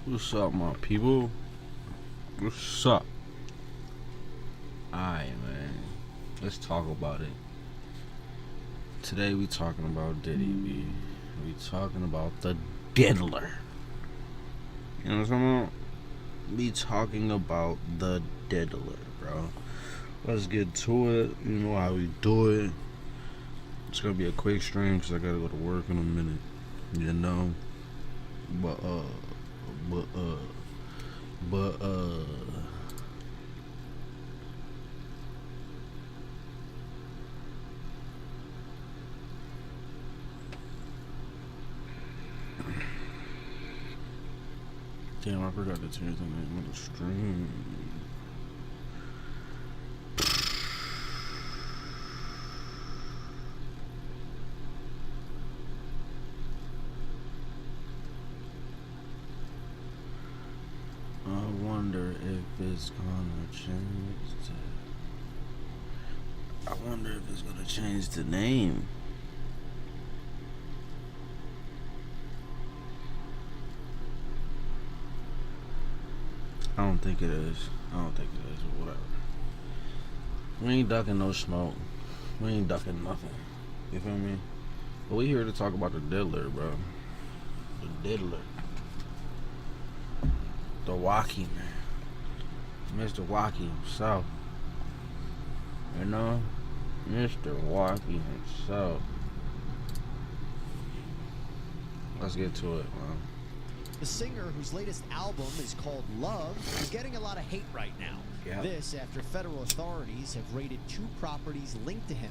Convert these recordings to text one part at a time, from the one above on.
What's up, my people? What's up? Alright, man. Let's talk about it. Today we talking about Diddy, B. We talking about the diddler. You know what I'm talking about? We talking about the diddler, bro. Let's get to it. You know how we do it. It's gonna be a quick stream because I gotta go to work in a minute. You know? But damn, I forgot to change the name of the stream. I wonder if it's gonna change the name. I don't think it is. But whatever. We ain't ducking no smoke. We ain't ducking nothing. You feel me? But we here to talk about the diddler, bro. The diddler. The walkie man. Mr. Walkie himself. You know? Mr. Walkie himself. Let's get to it, man. The singer, whose latest album is called Love, is getting a lot of hate right now. Yep. This after federal authorities have raided 2 properties linked to him,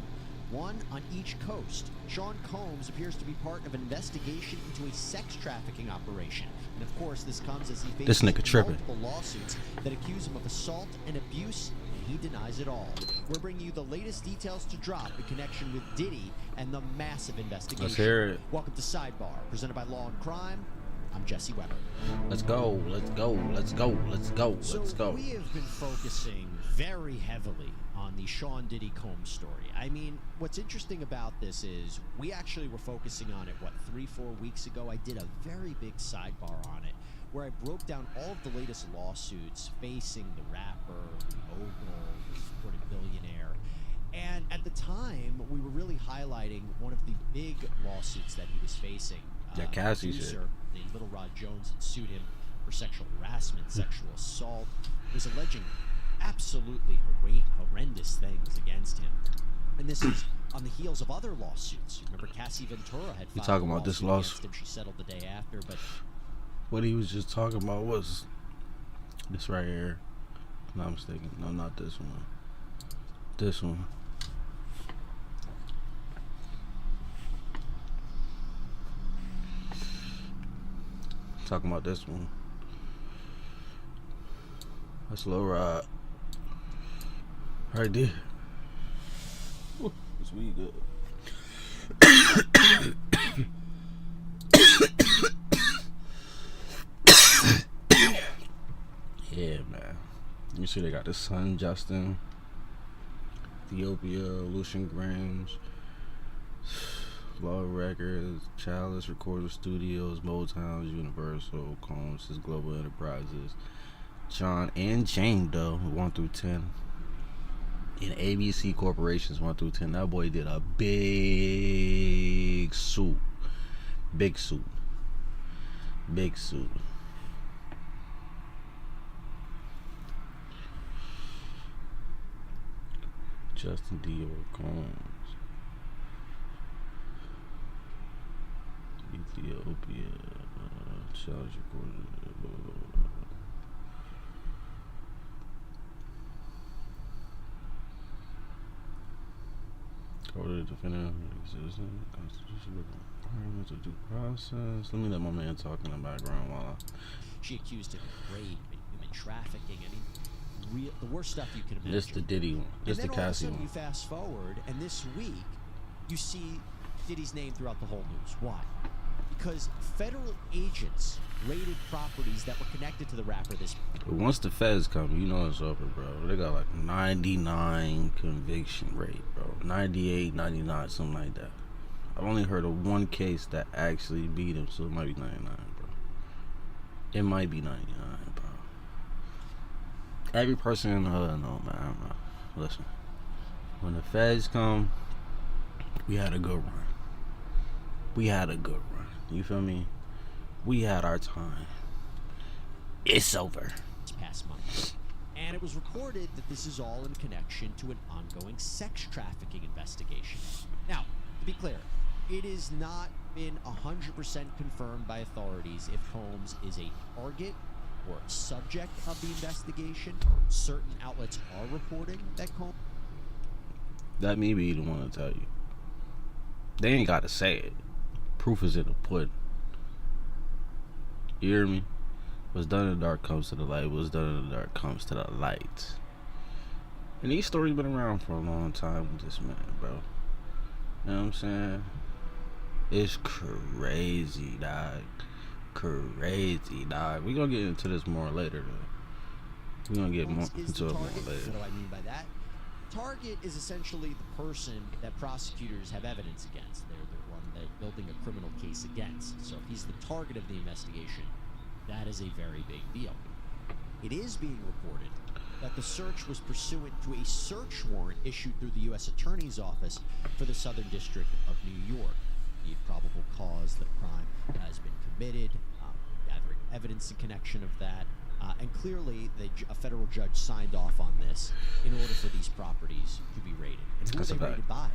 one on each coast. Sean Combs appears to be part of an investigation into a sex trafficking operation. And of course, this comes as he faces multiple lawsuits that accuse him of assault and abuse, and he denies it all. We're bringing you the latest details to drop in connection with Diddy and the massive investigation. Let's hear it. Welcome to Sidebar, presented by Law and Crime. I'm Jesse Weber. Let's go. So we have been focusing very heavily on the Sean Diddy Combs story. I mean, what's interesting about this is we actually were focusing on it, 3-4 weeks ago. I did a very big sidebar on it where I broke down all of the latest lawsuits facing the rapper, the mogul, the supported billionaire. And at the time, we were really highlighting one of the big lawsuits that he was facing. That Cassie shit. Named Little Rod Jones had sued him for sexual harassment, sexual assault. Was alleging absolutely horrendous things against him. And this is on the heels of other lawsuits. Remember, Cassie Ventura had filed talking about this lawsuit against him. She settled the day after, but what he was just talking about was this right here. If I'm not mistaken. No, not this one. This one. Talking about this one. That's Lil Rod. Right there. Ooh, this weed good. Yeah, man. You see they got the son, Justin, Ethiopia, Lucian Grams, Law Records, Chalice Recorder Studios, Motown's, Universal, Combs, his Global Enterprises, John and Jane Doe 1 through 10, and ABC Corporations 1 through 10. That boy did a big suit. Justin Dior Combs. Ethiopia, Chalice Recorder. Order to defend existing constitutional requirements of due process. Let me let my man talk in the background while she accused him of rape and human trafficking. I mean, the worst stuff you can imagine. This the Diddy one. This the Cassie one. And then all of a sudden you fast forward, and this week you see Diddy's name throughout the whole news. Why? Because federal agents raided properties that were connected to the rapper this week. Once the feds come, you know it's over, bro. They got like 99 conviction rate, bro. 98, 99, something like that. I've only heard of one case that actually beat him, so it might be 99, bro. It might be 99, bro. Every person in the hood know, man. Listen, when the feds come, we had a good run. We had a good run. You feel me? We had our time. It's over. This past month. And it was reported that this is all in connection to an ongoing sex trafficking investigation. Now, to be clear, it has not been 100% confirmed by authorities if Combs is a target or subject of the investigation. Certain outlets are reporting that Combs... Let me be the one to tell you. They ain't got to say it. Proof is in the pudding. You hear me? What's done in the dark comes to the light. What's done in the dark comes to the light. And these stories been around for a long time with this man, bro. You know what I'm saying? It's crazy, dog. Crazy, dog. We gonna get into this more later, though. We gonna get more into it more later. What do I mean by that? Target is essentially the person that prosecutors have evidence against. They're the one they're building a criminal case against. So if he's the target of the investigation, that is a very big deal. It is being reported that the search was pursuant to a search warrant issued through the U.S. Attorney's Office for the Southern District of New York. The probable cause that crime has been committed, gathering evidence in connection of that, and clearly a federal judge signed off on this in order for these properties to be raided. And who are they raided by?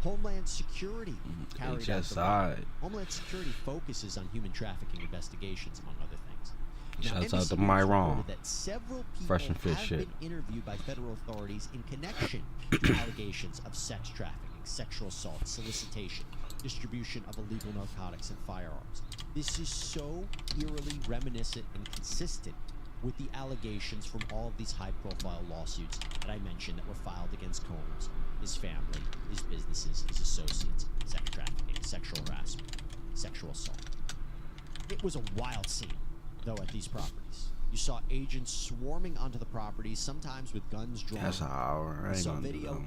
Homeland Security carried out the raid. Homeland Security focuses on human trafficking investigations, among other things. Shouts out to Myron. That several people Fresh and fit have shit. been interviewed by federal authorities in connection to allegations of sex trafficking, sexual assault, solicitation, distribution of illegal narcotics and firearms. This is so eerily reminiscent and consistent with the allegations from all of these high-profile lawsuits that I mentioned that were filed against Combs, his family, his businesses, his associates, sex trafficking, sexual harassment, sexual assault. It was a wild scene, though, at these properties. You saw agents swarming onto the properties, sometimes with guns drawn. That's an hour. I ain't saw gonna do video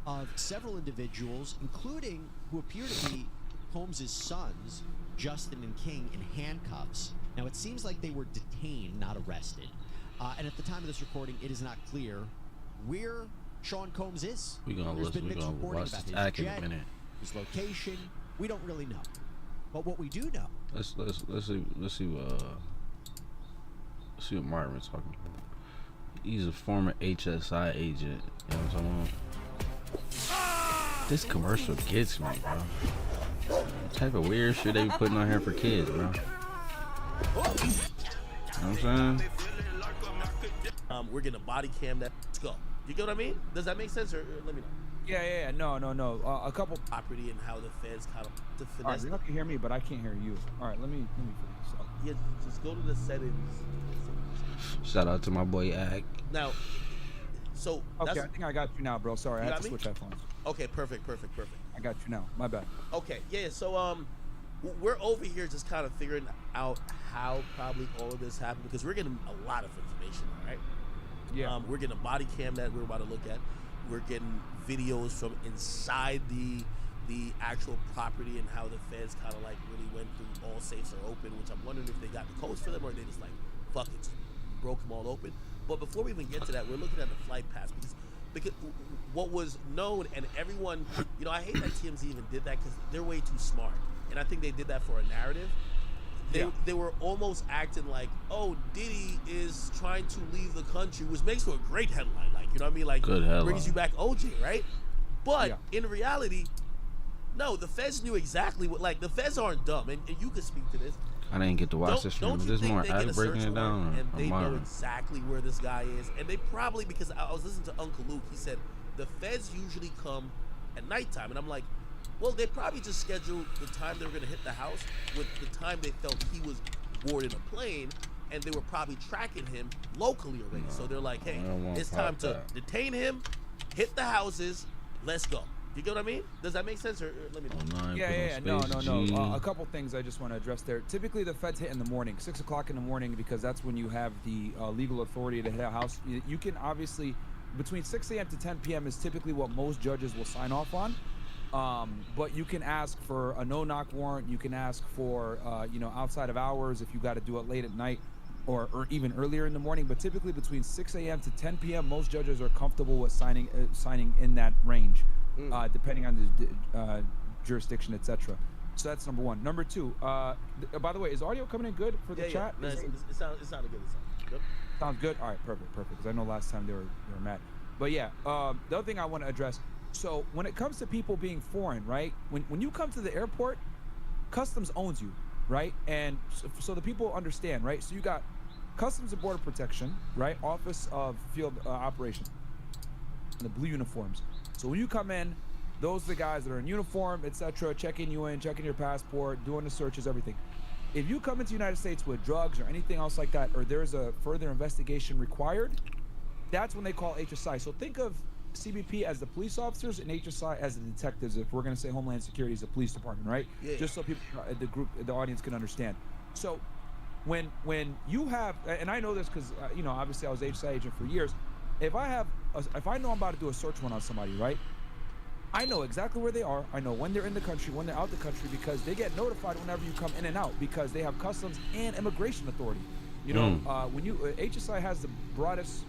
that. of several individuals, including who appear to be Combs' sons, Justin and King, in handcuffs. Now, it seems like they were detained, not arrested. And at the time of this recording, it is not clear where Sean Combs is. We're gonna There's listen. been We're mixed gonna reporting watch about this his act in jet, a minute. his location. We don't really know. But what we do know... Let's see what Martin was talking about. He's a former HSI agent. You know what I'm talking about? This commercial gets me, bro. What type of weird shit they be putting on here for kids, bro? You know what I'm saying? We're gonna body cam that. Let's go. You get what I mean? Does that make sense? Or let me know. Yeah. No. A couple Property and how the feds kind of to All right, finesse. you can hear me, but I can't hear you. All right, let me figure this out. Yeah, just go to the settings. Shout out to my boy Ag. Now, so Okay, that's, I think I got you now, bro. Sorry, I You had got to me? switch headphones. okay. Perfect. I got you now. My bad. Okay, yeah. So we're over here just kind of figuring out how probably all of this happened because we're getting a lot of information, all right? Yeah. We're getting a body cam that we're about to look at. We're getting videos from inside the actual property and how the feds kind of like really went through all safes are open, which I'm wondering if they got the codes for them or they just like fuck it, broke them all open. But before we even get to that, we're looking at the flight pass because what was known and everyone, you know, I hate that TMZ even did that because they're way too smart, and I think they did that for a narrative. They were almost acting like, oh, Diddy is trying to leave the country, which makes for a great headline, like, you know what I mean, like Good headline. brings you back OJ, right? But in reality, no, the feds knew exactly what, like, the feds aren't dumb, and you could speak to this. I didn't get to watch this Don't one. you There's think more they get Ag a breaking search it down. warrant and Or they know Myron. exactly where this guy is? And they probably, because I was listening to Uncle Luke, he said the feds usually come at nighttime, and I'm like, well, they probably just scheduled the time they were going to hit the house with the time they felt he was boarding a plane, and they were probably tracking him locally already. So they're like, hey, I don't want it's time part to that. detain him, hit the houses, let's go. You get what I mean? Does that make sense? Or let me know. Online, Yeah. put on Space No. G. A couple things I just want to address there. Typically, the feds hit in the morning, 6 o'clock in the morning, because that's when you have the legal authority to hit a house. You can obviously, between 6 a.m. to 10 p.m. is typically what most judges will sign off on. But you can ask for a no-knock warrant. You can ask for, outside of hours if you got to do it late at night or even earlier in the morning. But typically between 6 a.m. to 10 p.m., most judges are comfortable with signing in that range, depending on the jurisdiction, etc. So that's number one. Number two, by the way, is audio coming in good for the chat? Yeah, it sounded good. Yep. Sounds good. All right, perfect. Because I know last time they were mad. But yeah, the other thing I want to address. So when it comes to people being foreign, right? When you come to the airport, customs owns you, right? And so the people understand, right? So you got Customs and Border Protection, right? Office of Field Operations, the blue uniforms. So when you come in, those are the guys that are in uniform, etc., checking you in, checking your passport, doing the searches, everything. If you come into the United States with drugs or anything else like that, or there's a further investigation required, that's when they call HSI. So think of CBP as the police officers and HSI as the detectives. If we're going to say Homeland Security is the police department, right? Yeah. Just so people, the audience can understand. So when you have, and I know this because obviously I was HSI agent for years. If I know I'm about to do a search warrant on somebody, right? I know exactly where they are. I know when they're in the country, when they're out the country, because they get notified whenever you come in and out, because they have customs and immigration authority. When HSI has the broadest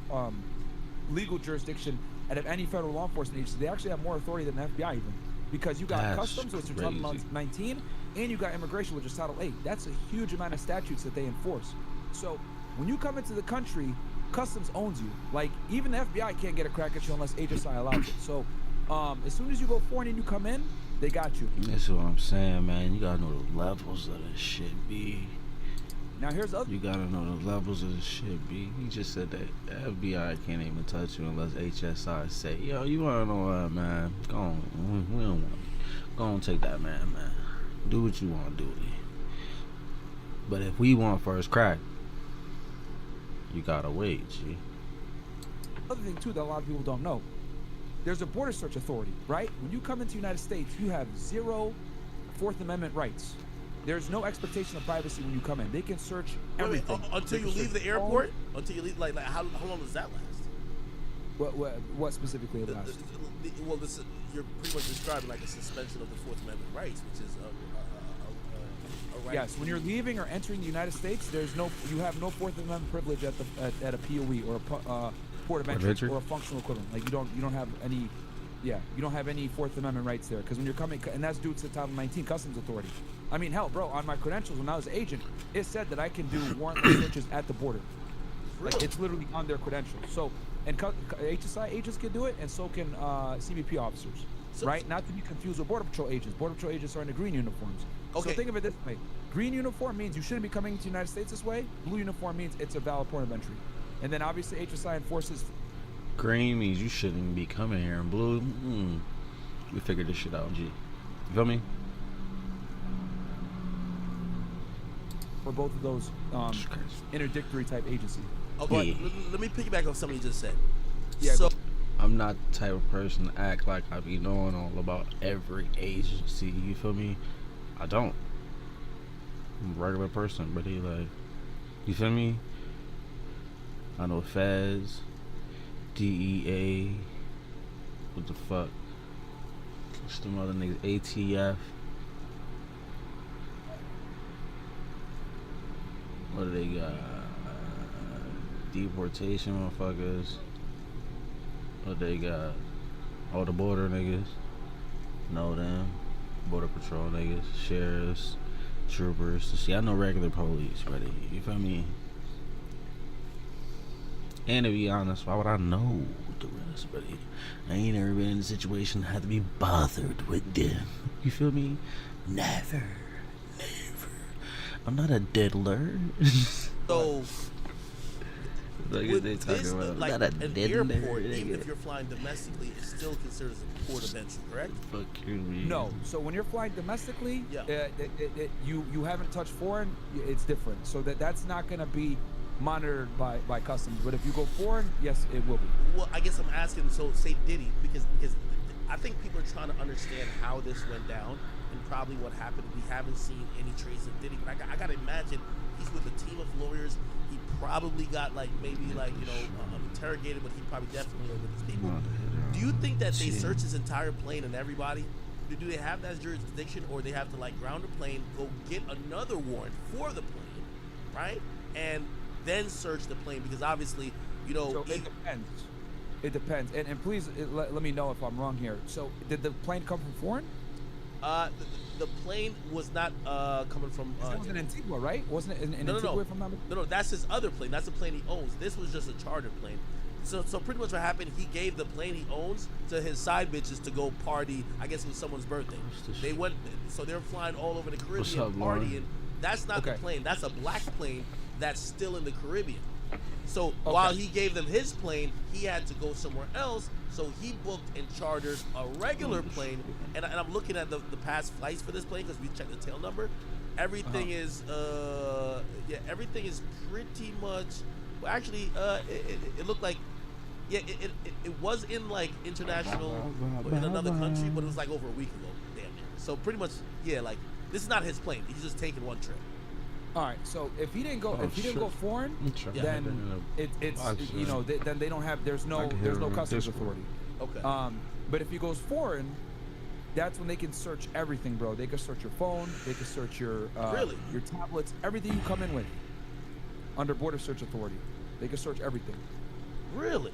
legal jurisdiction out of any federal law enforcement agency. They actually have more authority than the FBI even, because you got customs, which is Title 19, and you got immigration, which is Title 8. That's a huge amount of statutes that they enforce. So when you come into the country, customs owns you. Like, even the FBI can't get a crack at you unless HSI allows it. So as soon as you go foreign and you come in, they got you. That's what I'm saying, man. You gotta know the levels of this shit, B. Now here's the other. You gotta know the levels of this shit, B. He just said that the FBI can't even touch you unless HSI say, yo, you wanna know what, man? Go on, we don't want you. Go on, take that man. Do what you wanna do. But if we want first crack, you gotta wait, G. Other thing too that a lot of people don't know. There's a border search authority, right? When you come into the United States, you have 0 Fourth Amendment rights. There's no expectation of privacy when you come in. They can search everything. Until you leave the airport? Until you leave, like how long does that last? What specifically it lasts? Well, you're pretty much describing like a suspension of the Fourth Amendment rights, which is a right. Yes, when you're leaving or entering the United States, you have no Fourth Amendment privilege at a POE or a port of entry or a functional equivalent. Like you don't have any. Yeah, you don't have any Fourth Amendment rights there, because when you're coming, and that's due to Title 19 Customs Authority. I mean, hell, bro, on my credentials when I was an agent, it said that I can do warrantless searches at the border. Really? Like, it's literally on their credentials. So, and HSI agents can do it, and so can CBP officers, right? Not to be confused with Border Patrol agents. Border Patrol agents are in the green uniforms. Okay. So think of it this way. Green uniform means you shouldn't be coming to the United States this way. Blue uniform means it's a valid port of entry. And then obviously HSI enforces. Green means you shouldn't be coming here, and blue, we figured this shit out, G. You feel me? For both of those interdictory type agencies. Okay, let me piggyback on something you just said. Yeah. So I'm not the type of person to act like I be knowing all about every agency. You feel me? I don't. I'm a regular person, but he like, you feel me? I know Feds, DEA, what the fuck? What's them other niggas? ATF. What do they got? Deportation motherfuckers. What they got? All the border niggas. Know them. Border patrol niggas. Sheriffs. Troopers. See, I know regular police, buddy. You feel me? And to be honest, why would I know the rest, buddy? I ain't ever been in a situation I had to be bothered with them. You feel me? Never. I'm not a diddler. So, like with they talking this, about, like not a an diddler, airport, nigga. even if you're flying domestically, it's still considered as a port of entry, correct? Fuck you, man. No. So when you're flying domestically, Yeah. You haven't touched foreign, it's different. So that's not going to be monitored by customs. But if you go foreign, yes, it will be. Well, I guess I'm asking, so say Diddy, because I think people are trying to understand how this went down and probably what happened. We haven't seen any trace of Diddy, but I gotta imagine he's with a team of lawyers. He probably got interrogated, but he probably definitely with his people. Do you think that they searched his entire plane and everybody, do they have that jurisdiction, or they have to like ground a plane, go get another warrant for the plane, right, and then search the plane? Because obviously, So it depends. It depends. And please let me know if I'm wrong here. So did the plane come from foreign? The plane was not coming from. It was in Antigua, right? Wasn't it in No, Antigua? no. If I'm not No, that's his other plane. That's the plane he owns. This was just a chartered plane. So pretty much what happened, he gave the plane he owns to his side bitches to go party. I guess it was someone's birthday. They went, so they're flying all over the Caribbean up, Lauren? partying. That's not the Okay. plane. That's a black plane that's still in the Caribbean. So while he gave them his plane, he had to go somewhere else. So he booked and chartered a regular plane. And I'm looking at the past flights for this plane because we checked the tail number. Everything is everything is pretty much. Well, actually, it looked like. Yeah, it was in like international, in another country, but it was like over a week ago, damn near. So pretty much, yeah, like this is not his plane. He's just taking one trip. All right. So if he didn't go, didn't go foreign, Yeah. then it's then they don't have. There's no customs authority. Okay. But if he goes foreign, that's when they can search everything, bro. They can search your phone. They can search your your tablets, everything you come in with. Under Border Search Authority, they can search everything. Really?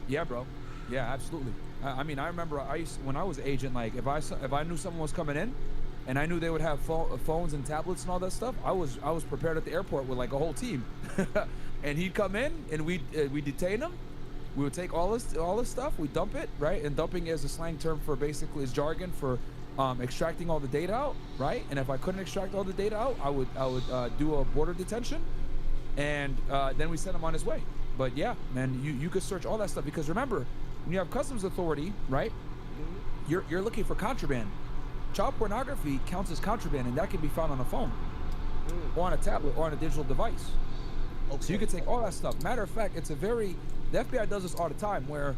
Yeah, bro. Yeah, absolutely. I mean, I remember when I was an agent, like if I knew someone was coming in, and I knew they would have phones and tablets and all that stuff, I was prepared at the airport with like a whole team, and he'd come in and we detain him. We would take all this stuff, we dump it, right? And dumping is a slang term for basically is jargon for extracting all the data out, right? And if I couldn't extract all the data out, I would do a border detention, and then we send him on his way. But yeah, man, you could search all that stuff because remember, when you have customs authority, right? You're looking for contraband. Child pornography counts as contraband, and that can be found on a phone, or on a tablet, or on a digital device. Okay. So you can take all that stuff. Matter of fact, the FBI does this all the time, where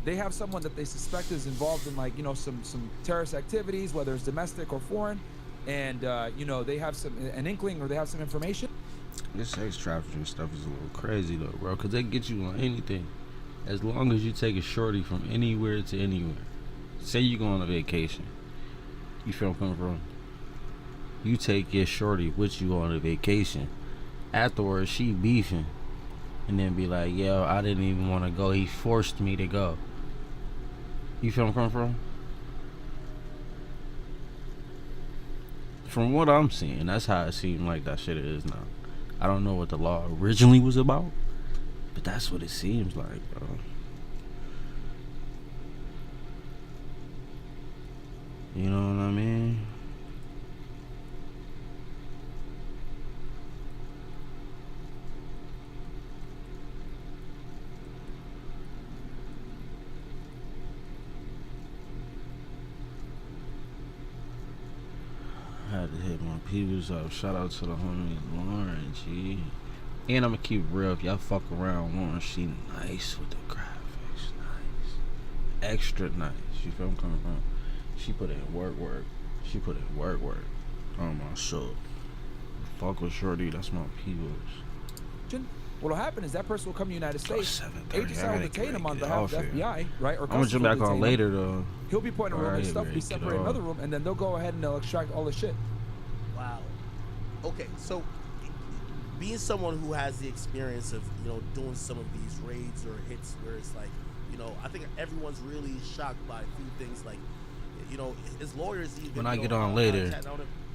they have someone that they suspect is involved in like some terrorist activities, whether it's domestic or foreign, and they have an inkling or they have some information. This sex trafficking stuff is a little crazy though, bro, because they get you on anything. As long as you take a shorty from anywhere to anywhere. Say you go on a vacation. You feel where I'm coming from? You take your shorty with you on a vacation. Afterwards, she beefing. And then be like, yo, I didn't even want to go. He forced me to go. You feel where I'm coming from? From what I'm seeing, that's how it seems like that shit is now. I don't know what the law originally was about, but that's what it seems like, bro. You know what I mean? I had to hit my peoples up. Shout out to the homie Lauren, G. And I'ma keep it real. If y'all fuck around, Lauren, she nice with the graphics. Nice. Extra nice. You feel I'm coming from? She put in work. She put in work. On my soul. Fuck with Shorty, that's my peoples. What'll happen is that person will come to the United States. 7:30. Agents will detain him on behalf of the FBI, right? Or I'm gonna jump back on later though. He'll be put in a room and Alright, stuff will be man, get separated in off. another room, and then they'll go ahead and they'll extract all the shit. Wow. Okay, so being someone who has the experience of doing some of these raids or hits, where it's like I think everyone's really shocked by a few things, like his lawyers even. When I get on later,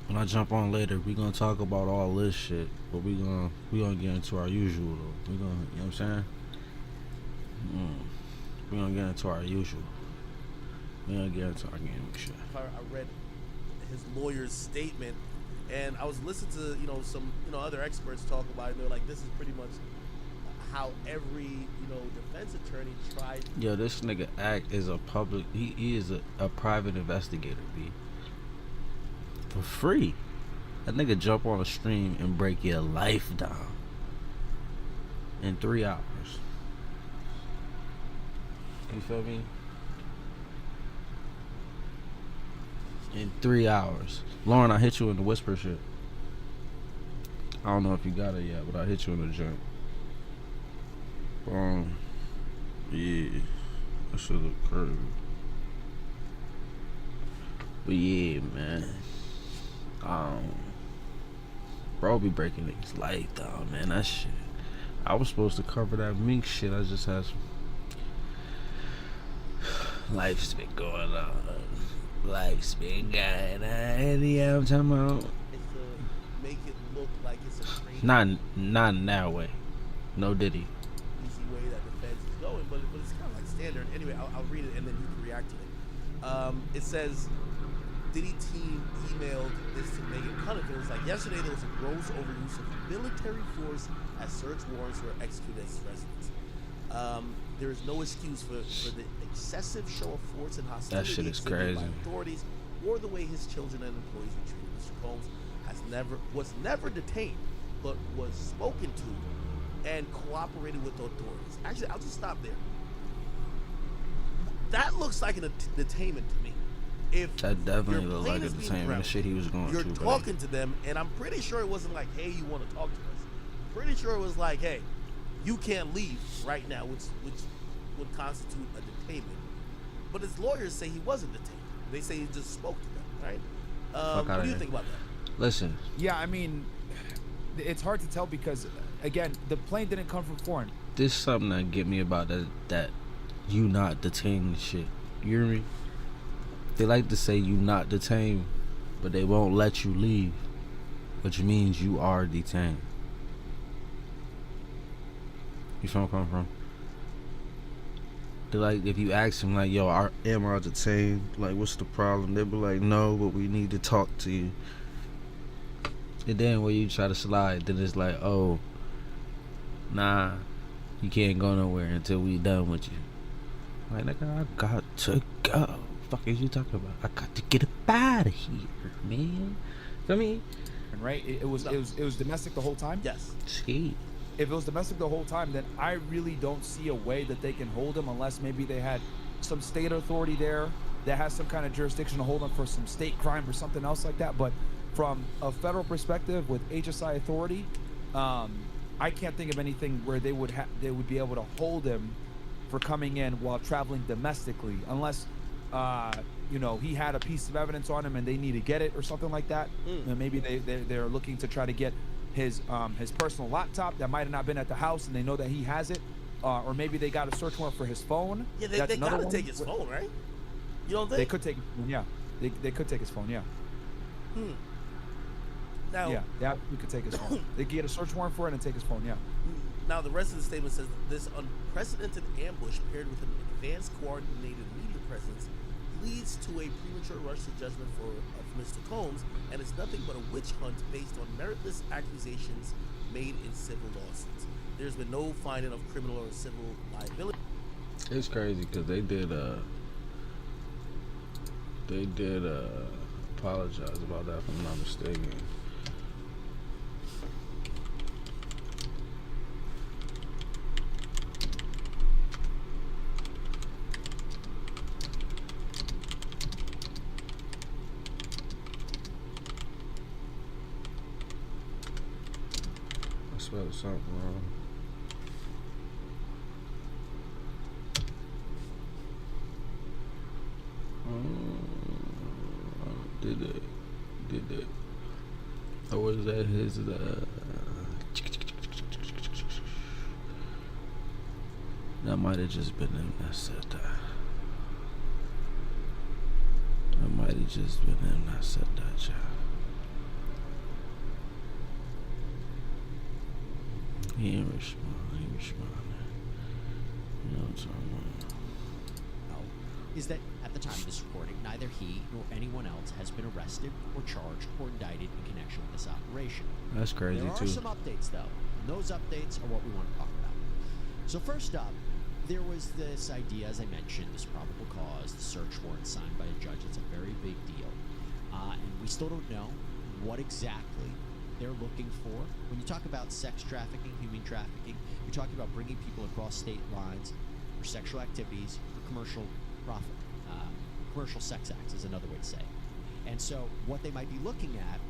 when I jump on later, we gonna talk about all this shit, but we gonna get into our usual though. We gonna, you know what I'm saying? We gonna get into our usual. We gonna get into our game shit. I read his lawyer's statement, and I was listening to some other experts talk about it. And they're like, this is pretty much how every defense attorney tried. Yo, this nigga Act is a public. He is a private investigator, B. For free. That nigga jump on a stream and break your life down in 3 hours. You feel me? In 3 hours. Lauren, I hit you in the whisper shit. I don't know if you got it yet, but I hit you in the jump. Yeah. That shit look crazy. But yeah, man. Bro be breaking niggas' life down, man. That shit. I was supposed to cover that mink shit. I just had some. Life's been going on. Life's been going on. Yeah, I'm talking about. It's to make it look like it's a crazy, Not in that way. No Diddy. easy way that the feds is going, but it's kind of like standard. Anyway, I'll read it and then you can react to it. It says, Diddy team emailed this to Megan Cunningham. It was like, yesterday there was a gross overuse of military force as search warrants were executed as residents. There is no excuse for the excessive show of force and hostility That shit is exhibited by crazy. authorities or the way his children and employees were treated. Mr. Combs was never detained, but was spoken to and cooperated with the authorities. Actually, I'll just stop there. That looks like a detainment to me. If That definitely your looked plane like a is being detainment. The grounded, shit he was going you're through. talking to them, and I'm pretty sure it wasn't like, hey, you want to talk to us. Pretty sure it was like, hey, you can't leave right now, which would constitute a detainment. But his lawyers say he wasn't detained. They say he just spoke to them, right? Fuck What outta do you here. think about that? Listen, Yeah, I mean, it's hard to tell because, again, the plane didn't come from foreign. this is something that get me about that you not detained shit. You hear me? They like to say you not detained, but they won't let you leave, which means you are detained. You feel where I'm coming from? They like, if you ask them like, yo, am I detained? Like, what's the problem? They be like, no, but we need to talk to you. And then when you try to slide, then it's like, oh, nah, you can't go nowhere until we done with you. Like, nigga, I got to go. Fuck is you talking about? I got to get up out of here, man. Feel me? Right? It was domestic the whole time. Yes. Shit. If it was domestic the whole time, then I really don't see a way that they can hold him unless maybe they had some state authority there that has some kind of jurisdiction to hold him for some state crime or something else like that. But from a federal perspective with HSI authority, I can't think of anything where they would be able to hold him for coming in while traveling domestically, unless he had a piece of evidence on him and they need to get it or something like that. And maybe they're looking to try to get his personal laptop that might have not been at the house and they know that he has it, or maybe they got a search warrant for his phone. Yeah, That's they another gotta one. take his phone, right? You don't think? They could take his phone, yeah. They could take his phone, yeah. Now, Yeah, we could take his phone. They could get a search warrant for it and take his phone, yeah. Now, the rest of the statement says this unprecedented ambush paired with an advanced coordinated media presence leads to a premature rush to judgment of Mr. Combs, and it's nothing but a witch hunt based on meritless accusations made in civil lawsuits. There's been no finding of criminal or civil liability. It's crazy because they did apologize about that, if I'm not mistaken. I spelled something wrong. Did it. Or was that his, that might have just been him that said that. That might have just been him that said that, child. He ain't responding. You know what I'm talking about? Is that at the time of this recording, neither he nor anyone else has been arrested or charged or indicted in connection with this operation. That's crazy There are too. some updates, though. And those updates are what we want to talk about. So first up, there was this idea, as I mentioned, this probable cause, the search warrant signed by a judge. It's a very big deal. And we still don't know what exactly they're looking for. When you talk about sex trafficking, human trafficking, you're talking about bringing people across state lines for sexual activities, for commercial profit. Commercial sex acts is another way to say it. And so what they might be looking at,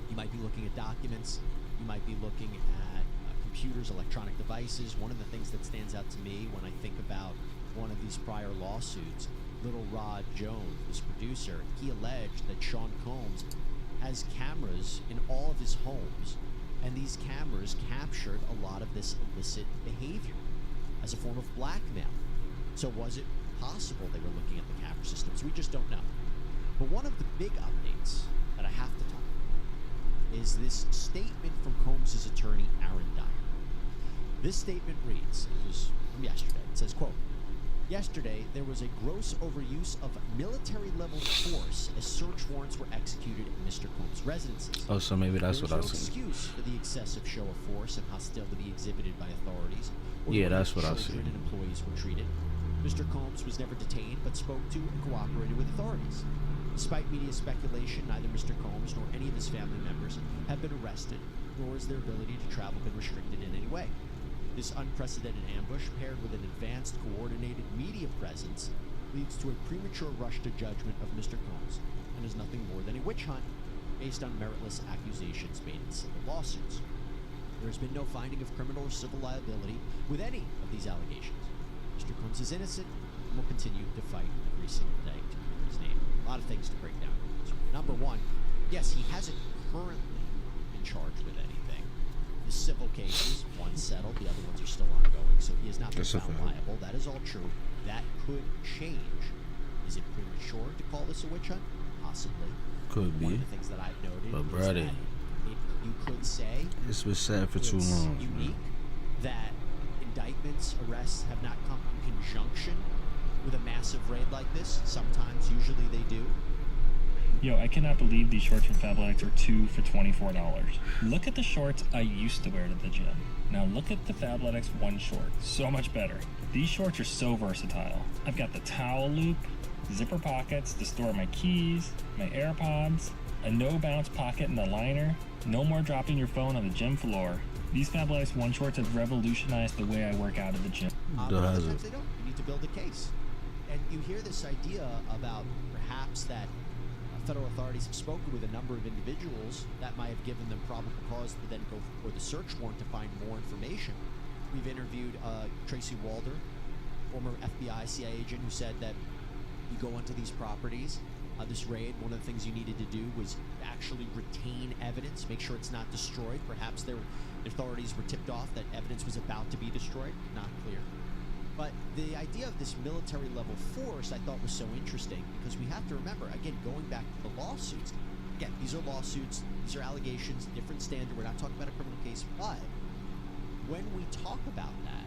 you might be looking at documents, you might be looking at computers, electronic devices. One of the things that stands out to me when I think about one of these prior lawsuits Little Rod Jones, this producer, he alleged that Sean Combs has cameras in all of his homes, and these cameras captured a lot of this illicit behavior as a form of blackmail. So was it possible they were looking at the camera systems? We just don't know. But one of the big updates that I have to talk about is this statement from Combs' attorney, Aaron Dyer. This statement reads, it was from yesterday, it says, quote, "Yesterday, there was a gross overuse of military-level force as search warrants were executed in Mr. Combs' residences. Oh, so maybe that's what I There was was no saying. excuse for the excessive show of force and hostility exhibited by authorities. or the Yeah, way that's what I was children saying. and employees were treated. Mr. Combs was never detained, but spoke to and cooperated with authorities. Despite media speculation, neither Mr. Combs nor any of his family members have been arrested, nor has their ability to travel been restricted in any way. This unprecedented ambush, paired with an advanced, coordinated media presence, leads to a premature rush to judgment of Mr. Combs, and is nothing more than a witch hunt based on meritless accusations made in civil lawsuits. There has been no finding of criminal or civil liability with any of these allegations. Mr. Combs is innocent and will continue to fight every single day to clear his name. A lot of things to break down. Number one, yes, he hasn't currently been charged with anything. The civil cases, one settled, the other ones are still ongoing, so he has not been That's a found fact. liable. That is all true. That could change. Is it premature to call this a witch hunt? Possibly. Could One be. of the things that I've noted But is brother, that you could say it's been sad for too it's long. unique Man. that indictments, arrests have not come in conjunction with a massive raid like this. Sometimes, usually they do. Yo, I cannot believe these shorts from Fabletics are 2 for $24. Look at the shorts I used to wear to the gym. Now look at the Fabletics 1 short. So much better. These shorts are so versatile. I've got the towel loop, zipper pockets to store my keys, my AirPods, a no-bounce pocket in the liner, no more dropping your phone on the gym floor. These Fabletics 1 shorts have revolutionized the way I work out at the gym. But Does other it? times they don't. You need to build a case. And you hear this idea about perhaps that federal authorities have spoken with a number of individuals that might have given them probable cause to then go for the search warrant to find more information. We've interviewed Tracy Walder, former FBI CIA agent, who said that you go onto these properties, this raid, one of the things you needed to do was actually retain evidence, make sure it's not destroyed. Perhaps the authorities were tipped off that evidence was about to be destroyed, not clear. But the idea of this military level force I thought was so interesting because we have to remember, again, going back to the lawsuits, again, these are lawsuits, these are allegations, different standard, we're not talking about a criminal case, but when we talk about that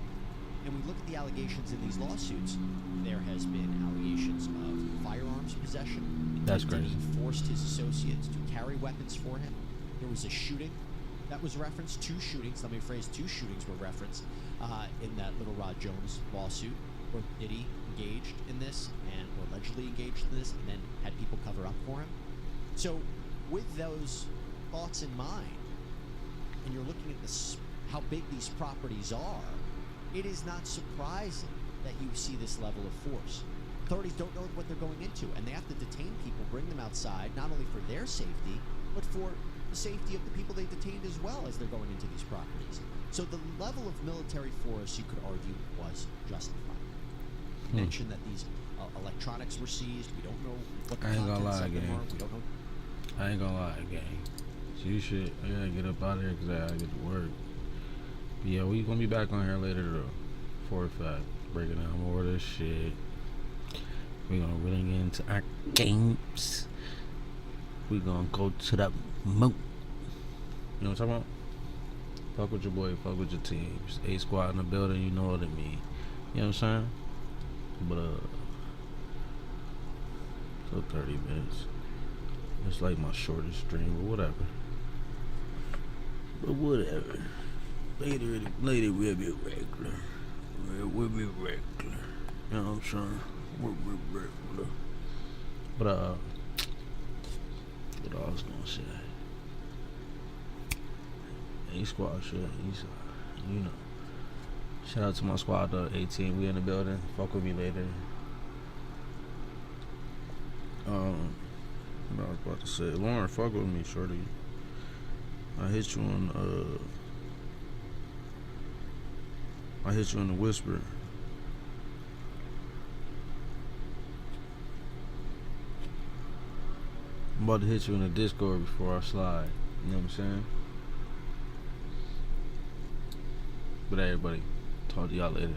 and we look at the allegations in these lawsuits, there has been allegations of firearms possession. That's that crazy. He forced his associates to carry weapons for him. There was a shooting that was referenced, 2 shootings, let me rephrase, 2 shootings were referenced in that Little Rod Jones lawsuit, where Diddy engaged in this and or allegedly engaged in this and then had people cover up for him. So with those thoughts in mind, and you're looking at this, how big these properties are, it is not surprising that you see this level of force. Authorities don't know what they're going into, and they have to detain people, bring them outside, not only for their safety, but for the safety of the people they detained as well as they're going into these properties. So the level of military force, you could argue, was justified. You mentioned that these electronics were seized. We don't know what the I ain't gonna contents lie, of them gang. are. We don't know. I ain't gonna lie, gang. So you should, I gotta get up out of here because I gotta get to work. But yeah, we gonna be back on here later though. 4 or 5. Breaking down more of this shit. We gonna really get into our games. We gonna go to the moon. You know what I'm talking about? Fuck with your boy, fuck with your teams. A squad in the building, you know what I mean. You know what I'm saying? But so 30 minutes. It's like my shortest stream, but whatever. But whatever. Later we'll be regular. We'll be regular. You know what I'm saying? We'll be regular. But what I was gonna say. A squad shit. He's, you know. Shout out to my squad though, 18. We in the building. Fuck with me later. What I was about to say. Lauren, fuck with me, shorty. I hit you on the whisper. about to hit you in the Discord before I slide. You know what I'm saying? But everybody, talk to y'all later.